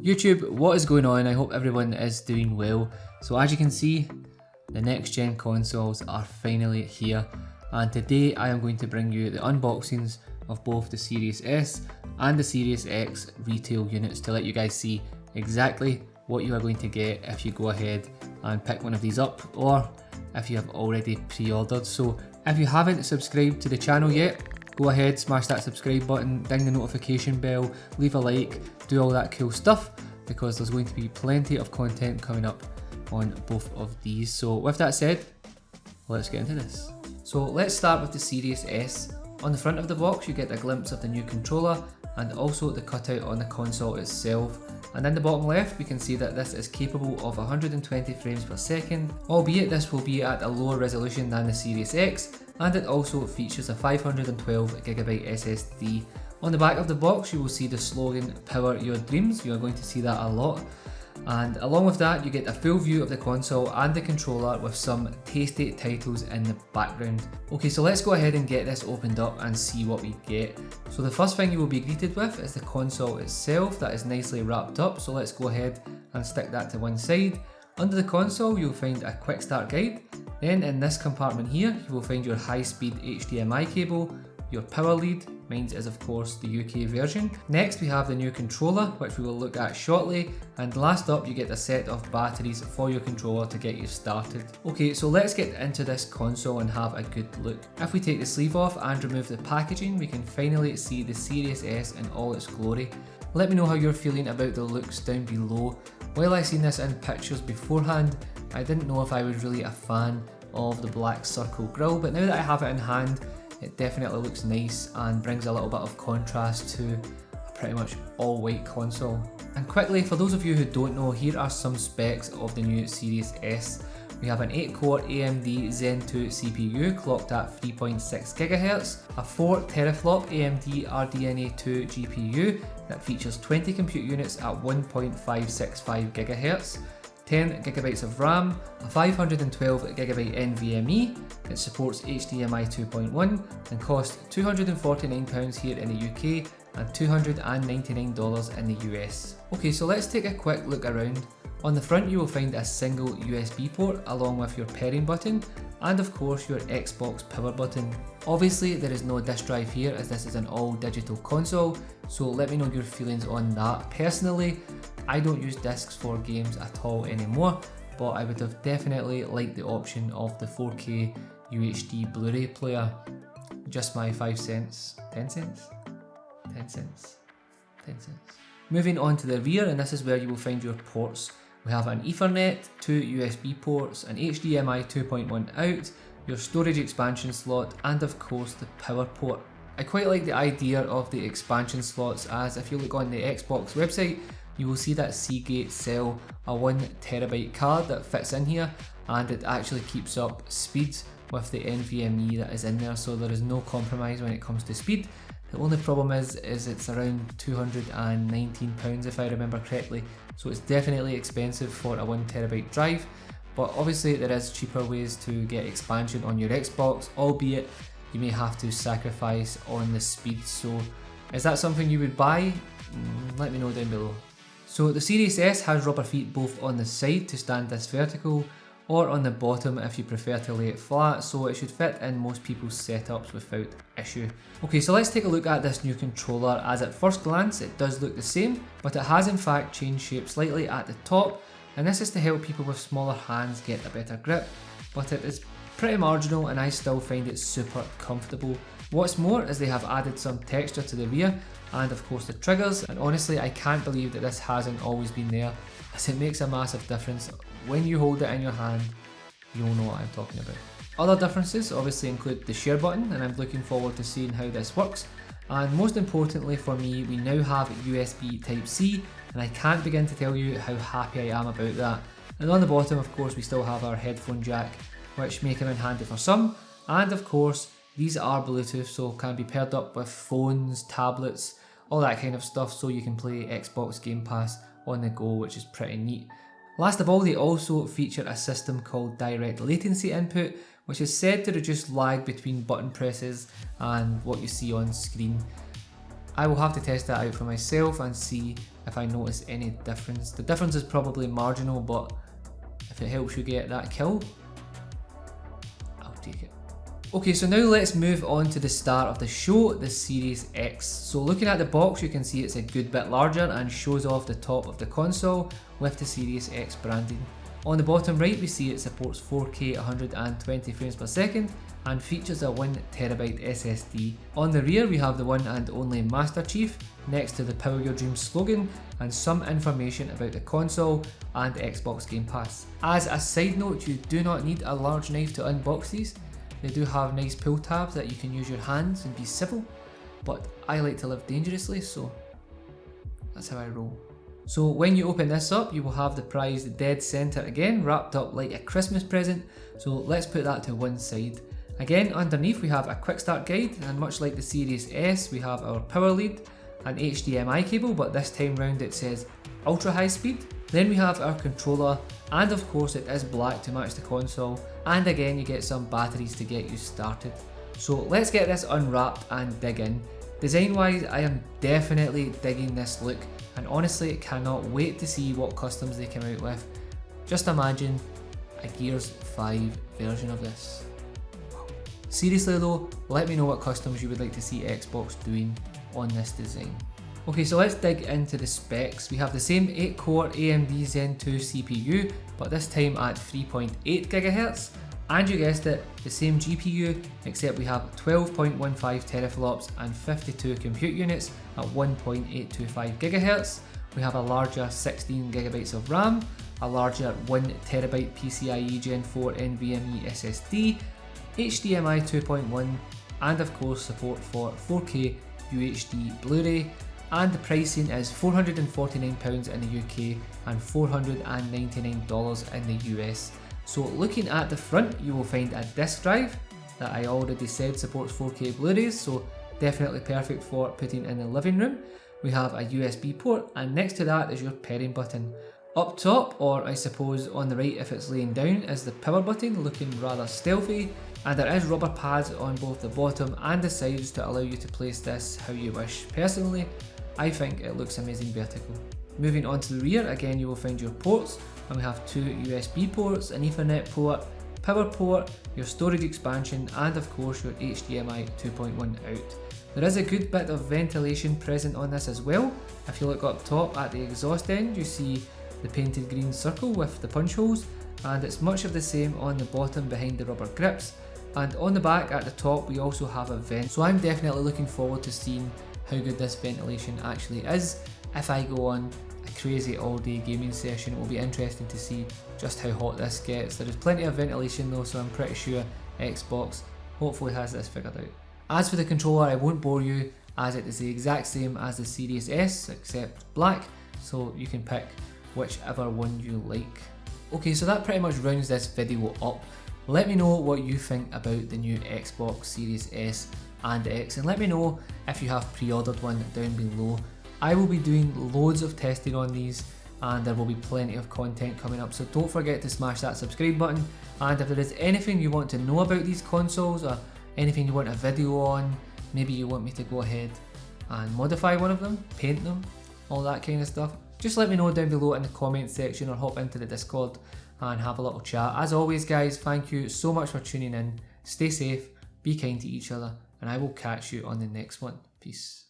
YouTube, what is going on? I hope everyone is doing well. So as you can see, the next gen consoles are finally here, and today I am going to bring you the unboxings of both the Series S and the Series X retail units to let you guys see exactly what you are going to get if you go ahead and pick one of these up, or if you have already pre-ordered. So if you haven't subscribed to the channel yet, go ahead, smash that subscribe button, ding the notification bell, leave a like, do all that cool stuff, because there's going to be plenty of content coming up on both of these. So with that said, let's get into this. So let's start with the Series S. On the front of the box you get a glimpse of the new controller and also the cutout on the console itself. And in the bottom left we can see that this is capable of 120 frames per second, albeit this will be at a lower resolution than the Series X, and it also features a 512GB SSD. On the back of the box you will see the slogan "Power Your Dreams." You are going to see that a lot. And along with that you get a full view of the console and the controller with some tasty titles in the background. Okay, so let's go ahead and get this opened up and see what we get. So the first thing you will be greeted with is the console itself that is nicely wrapped up, so let's go ahead and stick that to one side. Under the console you'll find a quick start guide. Then in this compartment here you will find your high-speed HDMI cable, your power lead, mine is of course the UK version. Next we have the new controller, which we will look at shortly, and last up you get a set of batteries for your controller to get you started. Okay, so let's get into this console and have a good look. If we take the sleeve off and remove the packaging, we can finally see the Series S in all its glory. Let me know how you're feeling about the looks down below. While I seen this in pictures beforehand, I didn't know if I was really a fan of the black circle grille, but now that I have it in hand, it definitely looks nice and brings a little bit of contrast to a pretty much all white console. And quickly, for those of you who don't know, here are some specs of the new Series S. We have an 8-core AMD Zen 2 CPU clocked at 3.6 GHz, a 4 teraflop AMD RDNA 2 GPU that features 20 compute units at 1.565 GHz, 10GB of RAM, a 512GB NVMe, it supports HDMI 2.1 and costs £249 here in the UK and $299 in the US. Okay, so let's take a quick look around. On the front you will find a single USB port along with your pairing button and of course your Xbox power button. Obviously there is no disk drive here as this is an all digital console, so let me know your feelings on that. Personally, I don't use discs for games at all anymore, but I would have definitely liked the option of the 4K UHD Blu-ray player. Just my 5 cents. 10 cents? 10 cents. 10 cents. Moving on to the rear, and this is where you will find your ports. We have an Ethernet, 2 USB ports, an HDMI 2.1 out, your storage expansion slot, and of course the power port. I quite like the idea of the expansion slots, as if you look on the Xbox website, you will see that Seagate sell a 1TB card that fits in here, and it actually keeps up speed with the NVMe that is in there, so there is no compromise when it comes to speed. The only problem is it's around £219 if I remember correctly, so it's definitely expensive for a 1TB drive, but obviously there is cheaper ways to get expansion on your Xbox, albeit you may have to sacrifice on the speed. So is that something you would buy? Let me know down below. So the Series S has rubber feet both on the side to stand this vertical, or on the bottom if you prefer to lay it flat, so it should fit in most people's setups without issue. Okay, so let's take a look at this new controller, as at first glance it does look the same, but it has in fact changed shape slightly at the top, and this is to help people with smaller hands get a better grip, but it is pretty marginal and I still find it super comfortable. What's more is they have added some texture to the rear and of course the triggers, and honestly I can't believe that this hasn't always been there, as it makes a massive difference. When you hold it in your hand, you'll know what I'm talking about. Other differences obviously include the share button, and I'm looking forward to seeing how this works. And most importantly for me, we now have USB Type-C, and I can't begin to tell you how happy I am about that. And on the bottom of course we still have our headphone jack, which may come in handy for some, and of course these are Bluetooth, so can be paired up with phones, tablets, all that kind of stuff, so you can play Xbox Game Pass on the go, which is pretty neat. Last of all, they also feature a system called direct latency input, which is said to reduce lag between button presses and what you see on screen. I will have to test that out for myself and see if I notice any difference. The difference is probably marginal, but if it helps you get that kill, I'll take it. Okay, so now let's move on to the star of the show, the Series X. So looking at the box, you can see it's a good bit larger and shows off the top of the console with the Series X branding. On the bottom right, we see it supports 4K 120 frames per second and features a 1TB SSD. On the rear, we have the one and only Master Chief next to the Power Your Dreams slogan and some information about the console and Xbox Game Pass. As a side note, you do not need a large knife to unbox these. They do have nice pull tabs that you can use your hands and be civil, but I like to live dangerously, so that's how I roll. So when you open this up, you will have the prize dead center again, wrapped up like a Christmas present. So let's put that to one side. Again, underneath we have a quick start guide, and much like the Series S, we have our power lead, an HDMI cable, but this time round it says ultra high speed. Then we have our controller, and of course it is black to match the console, and again you get some batteries to get you started. So let's get this unwrapped and dig in. Design wise, I am definitely digging this look, and honestly cannot wait to see what customs they come out with. Just imagine a Gears 5 version of this. Wow. Seriously though, let me know what customs you would like to see Xbox doing on this design. Okay, so let's dig into the specs. We have the same 8-core AMD Zen 2 CPU, but this time at 3.8 GHz. And you guessed it, the same GPU, except we have 12.15 teraflops and 52 compute units at 1.825 GHz. We have a larger 16 GB of RAM, a larger 1TB PCIe Gen 4 NVMe SSD, HDMI 2.1, and of course support for 4K UHD Blu-ray. And the pricing is £449 in the UK and $499 in the US. So looking at the front, you will find a disk drive that I already said supports 4K Blu-rays, so definitely perfect for putting in the living room. We have a USB port, and next to that is your pairing button. Up top, or I suppose on the right if it's laying down, is the power button, looking rather stealthy, and there is rubber pads on both the bottom and the sides to allow you to place this how you wish. Personally, I think it looks amazing vertical. Moving on to the rear, again you will find your ports, and we have two USB ports, an Ethernet port, power port, your storage expansion, and of course your HDMI 2.1 out. There is a good bit of ventilation present on this as well. If you look up top at the exhaust end, you see the painted green circle with the punch holes, and it's much of the same on the bottom behind the rubber grips. And on the back at the top we also have a vent, so I'm definitely looking forward to seeing how good this ventilation actually is. If I go on a crazy all day gaming session, it will be interesting to see just how hot this gets. There is plenty of ventilation though, so I'm pretty sure Xbox hopefully has this figured out. As for the controller, I won't bore you as it is the exact same as the Series S except black, so you can pick whichever one you like. Okay, so that pretty much rounds this video up. Let me know what you think about the new Xbox Series S and X, and let me know if you have pre-ordered one down below. I will be doing loads of testing on these, and there will be plenty of content coming up, so don't forget to smash that subscribe button. And if there is anything you want to know about these consoles, or anything you want a video on, maybe you want me to go ahead and modify one of them, paint them, all that kind of stuff, just let me know down below in the comment section, or hop into the Discord and have a little chat. As always guys, thank you so much for tuning in. Stay safe, be kind to each other, and I will catch you on the next one. Peace.